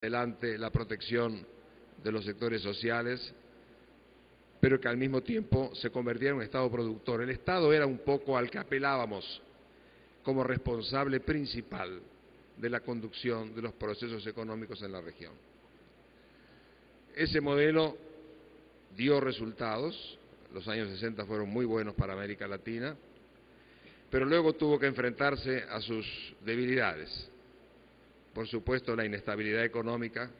adelante la protección de los sectores sociales, pero que al mismo tiempo se convertía en un Estado productor. El Estado era un poco al que apelábamos como responsable principal de la conducción de los procesos económicos en la región. Ese modelo dio resultados, los años 60 fueron muy buenos para América Latina, pero luego tuvo que enfrentarse a sus debilidades. Por supuesto, la inestabilidad económica,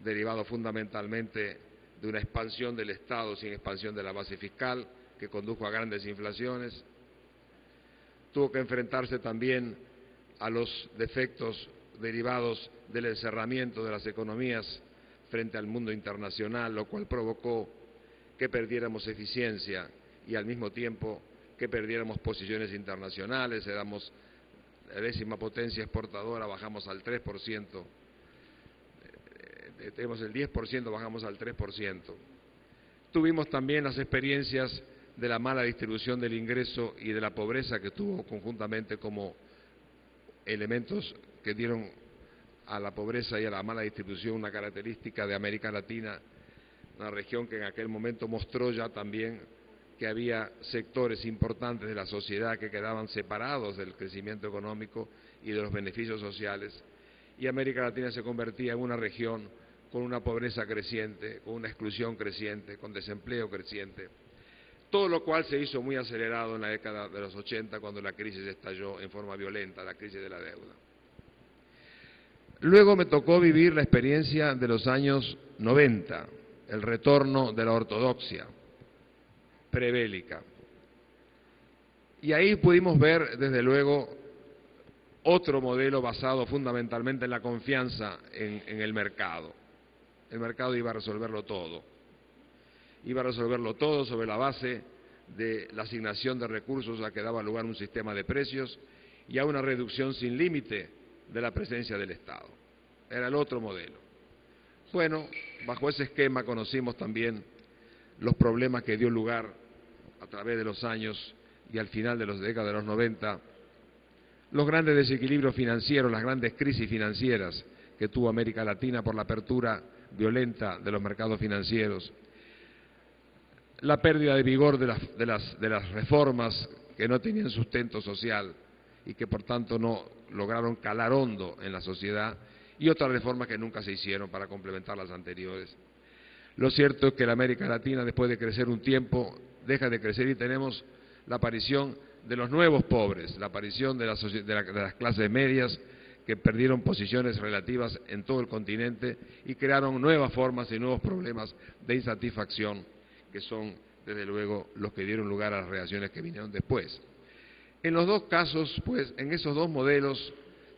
derivado fundamentalmente de una expansión del Estado sin expansión de la base fiscal, que condujo a grandes inflaciones. Tuvo que enfrentarse también a los defectos derivados del encerramiento de las economías frente al mundo internacional, lo cual provocó que perdiéramos eficiencia y al mismo tiempo que perdiéramos posiciones internacionales. Éramos la 10ª potencia exportadora, bajamos al 3%, tenemos el 10%, bajamos al 3%. Tuvimos también las experiencias de la mala distribución del ingreso y de la pobreza, que tuvo conjuntamente como elementos que dieron a la pobreza y a la mala distribución una característica de América Latina, una región que en aquel momento mostró ya también que había sectores importantes de la sociedad que quedaban separados del crecimiento económico y de los beneficios sociales, y América Latina se convertía en una región con una pobreza creciente, con una exclusión creciente, con desempleo creciente, todo lo cual se hizo muy acelerado en la década de los 80, cuando la crisis estalló en forma violenta, la crisis de la deuda. Luego me tocó vivir la experiencia de los años 90, el retorno de la ortodoxia prebélica. Y ahí pudimos ver, desde luego, otro modelo basado fundamentalmente en la confianza en el mercado. El mercado iba a resolverlo todo. Iba a resolverlo todo sobre la base de la asignación de recursos a que daba lugar un sistema de precios y a una reducción sin límite de la presencia del Estado. Era el otro modelo. Bueno, bajo ese esquema conocimos también los problemas que dio lugar a través de los años y al final de la década de los 90, los grandes desequilibrios financieros, las grandes crisis financieras que tuvo América Latina por la apertura violenta de los mercados financieros, la pérdida de vigor de las reformas que no tenían sustento social y que por tanto no lograron calar hondo en la sociedad, y otras reformas que nunca se hicieron para complementar las anteriores. Lo cierto es que la América Latina, después de crecer un tiempo, deja de crecer y tenemos la aparición de los nuevos pobres, la aparición de las clases medias que perdieron posiciones relativas en todo el continente y crearon nuevas formas y nuevos problemas de insatisfacción, que son, desde luego, los que dieron lugar a las reacciones que vinieron después. En los dos casos, pues, en esos dos modelos,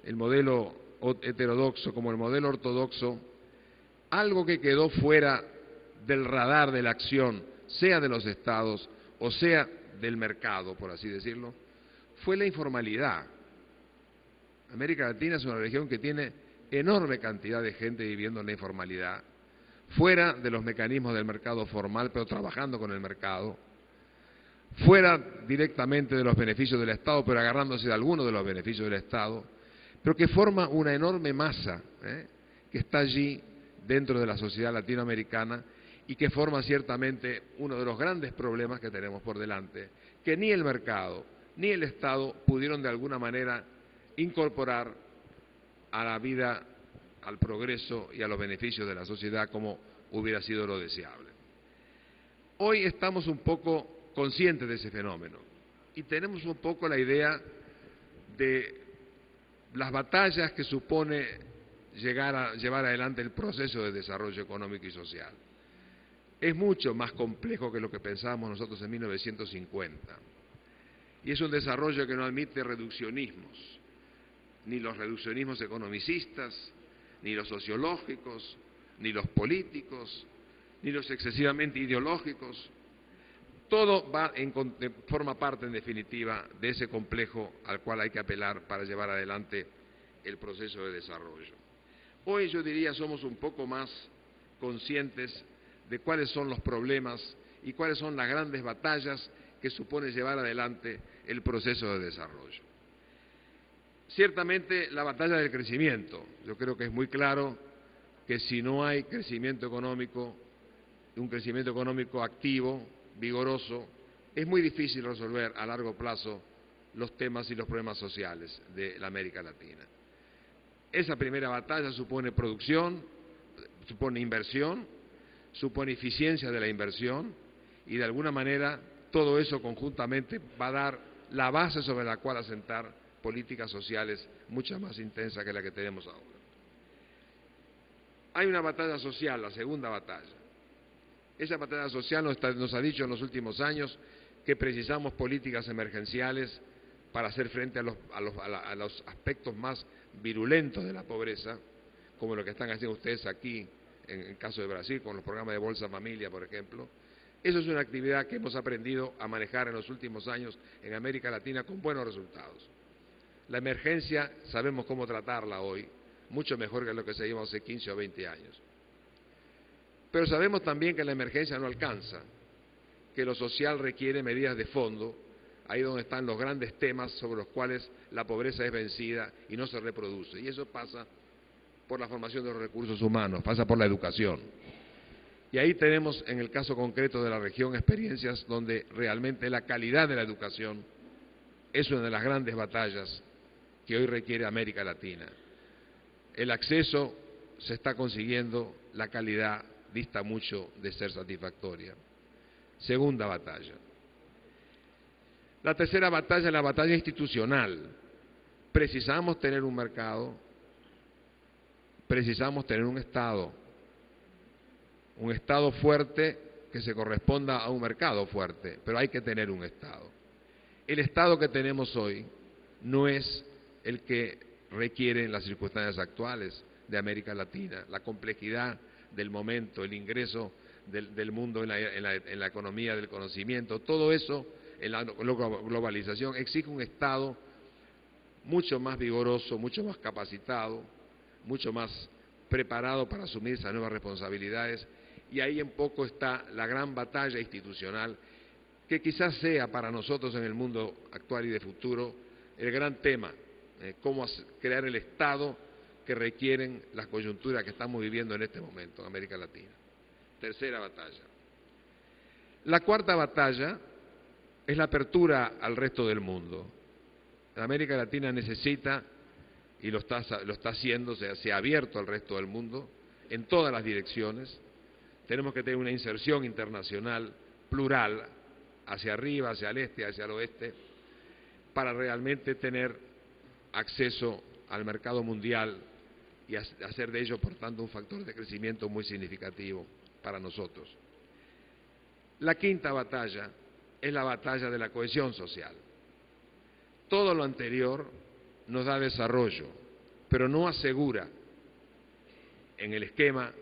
el modelo heterodoxo como el modelo ortodoxo, algo que quedó fuera del radar de la acción, sea de los estados o sea del mercado, por así decirlo, fue la informalidad. América Latina es una región que tiene enorme cantidad de gente viviendo en la informalidad, fuera de los mecanismos del mercado formal, pero trabajando con el mercado, fuera directamente de los beneficios del Estado, pero agarrándose de algunos de los beneficios del Estado, pero que forma una enorme masa que está allí dentro de la sociedad latinoamericana y que forma ciertamente uno de los grandes problemas que tenemos por delante, que ni el mercado ni el Estado pudieron de alguna manera incorporar a la vida, al progreso y a los beneficios de la sociedad como hubiera sido lo deseable. Hoy estamos un poco conscientes de ese fenómeno y tenemos un poco la idea de las batallas que supone llevar adelante el proceso de desarrollo económico y social. Es mucho más complejo que lo que pensábamos nosotros en 1950. Y es un desarrollo que no admite reduccionismos, ni los reduccionismos economicistas, ni los sociológicos, ni los políticos, ni los excesivamente ideológicos. Todo forma parte, en definitiva, de ese complejo al cual hay que apelar para llevar adelante el proceso de desarrollo. Hoy yo diría somos un poco más conscientes de cuáles son los problemas y cuáles son las grandes batallas que supone llevar adelante el proceso de desarrollo. Ciertamente la batalla del crecimiento, yo creo que es muy claro que si no hay crecimiento económico, un crecimiento económico activo, vigoroso, es muy difícil resolver a largo plazo los temas y los problemas sociales de la América Latina. Esa primera batalla supone producción, supone inversión, supone eficiencia de la inversión y de alguna manera todo eso conjuntamente va a dar la base sobre la cual asentar políticas sociales mucho más intensas que la que tenemos ahora. Hay una batalla social, la segunda batalla. Esa batalla social nos ha dicho en los últimos años que precisamos políticas emergenciales para hacer frente a los aspectos más virulentos de la pobreza, como lo que están haciendo ustedes aquí, en el caso de Brasil, con los programas de Bolsa Familia, por ejemplo. Eso es una actividad que hemos aprendido a manejar en los últimos años en América Latina con buenos resultados. La emergencia sabemos cómo tratarla hoy, mucho mejor que lo que se llevó hace 15 o 20 años. Pero sabemos también que la emergencia no alcanza, que lo social requiere medidas de fondo, ahí donde están los grandes temas sobre los cuales la pobreza es vencida y no se reproduce. Y eso pasa por la formación de los recursos humanos, pasa por la educación. Y ahí tenemos, en el caso concreto de la región, experiencias donde realmente la calidad de la educación es una de las grandes batallas que hoy requiere América Latina. El acceso se está consiguiendo, la calidad dista mucho de ser satisfactoria. Segunda batalla. La tercera batalla es la batalla institucional. Precisamos tener un mercado, precisamos tener un Estado fuerte que se corresponda a un mercado fuerte, pero hay que tener un Estado. El Estado que tenemos hoy no es el que requieren las circunstancias actuales de América Latina, la complejidad del momento, el ingreso del mundo en la economía del conocimiento, todo eso en la globalización exige un Estado mucho más vigoroso, mucho más capacitado, mucho más preparado para asumir esas nuevas responsabilidades, y ahí en poco está la gran batalla institucional que quizás sea para nosotros en el mundo actual y de futuro el gran tema, cómo crear el Estado que requieren las coyunturas que estamos viviendo en este momento en América Latina. Tercera batalla. La cuarta batalla es la apertura al resto del mundo. La América Latina necesita, y lo está haciendo, se ha abierto al resto del mundo, en todas las direcciones. Tenemos que tener una inserción internacional plural, hacia arriba, hacia el este, hacia el oeste, para realmente tener acceso al mercado mundial y hacer de ello, por tanto, un factor de crecimiento muy significativo para nosotros. La quinta batalla es la batalla de la cohesión social. Todo lo anterior nos da desarrollo, pero no asegura en el esquema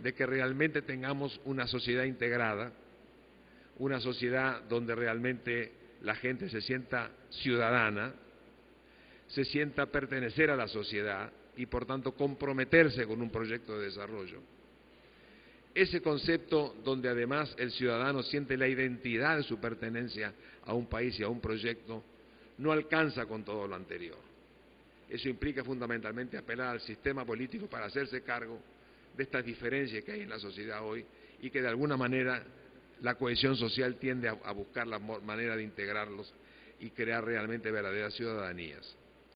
de que realmente tengamos una sociedad integrada, una sociedad donde realmente la gente se sienta ciudadana, se sienta pertenecer a la sociedad y por tanto comprometerse con un proyecto de desarrollo. Ese concepto donde además el ciudadano siente la identidad de su pertenencia a un país y a un proyecto no alcanza con todo lo anterior. Eso implica fundamentalmente apelar al sistema político para hacerse cargo de estas diferencias que hay en la sociedad hoy y que de alguna manera la cohesión social tiende a buscar la manera de integrarlos y crear realmente verdaderas ciudadanías.